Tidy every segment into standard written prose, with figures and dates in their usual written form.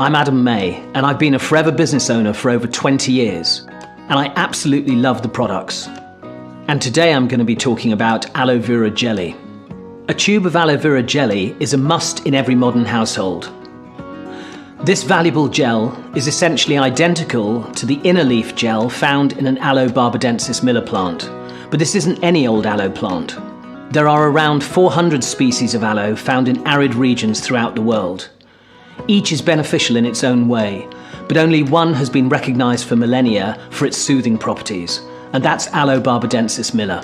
I'm Adam May, and I've been a forever business owner for over 20 years, and I absolutely love the products. And today I'm going to be talking about aloe vera jelly. A tube of aloe vera jelly is a must in every modern household. This valuable gel is essentially identical to the inner leaf gel found in an Aloe barbadensis Miller plant, but this isn't any old aloe plant. There are around 400 species of aloe found in arid regions throughout the world. Each is beneficial in its own way, but only one has been recognized for millennia for its soothing properties, and that's Aloe barbadensis Miller.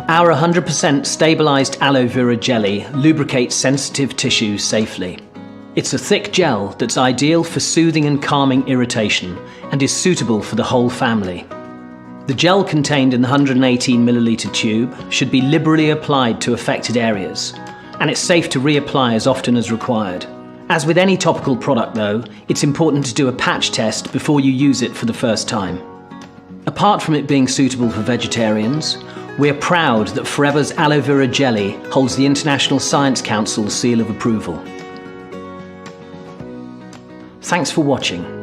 Our 100% stabilized aloe vera jelly lubricates sensitive tissues safely. It's a thick gel that's ideal for soothing and calming irritation and is suitable for the whole family. The gel contained in the 118 milliliter tube should be liberally applied to affected areas, and it's safe to reapply as often as required. As with any topical product though, it's important to do a patch test before you use it for the first time. Apart from it being suitable for vegetarians, we're proud that Forever's aloe vera jelly holds the International Science Council's seal of approval. Thanks for watching.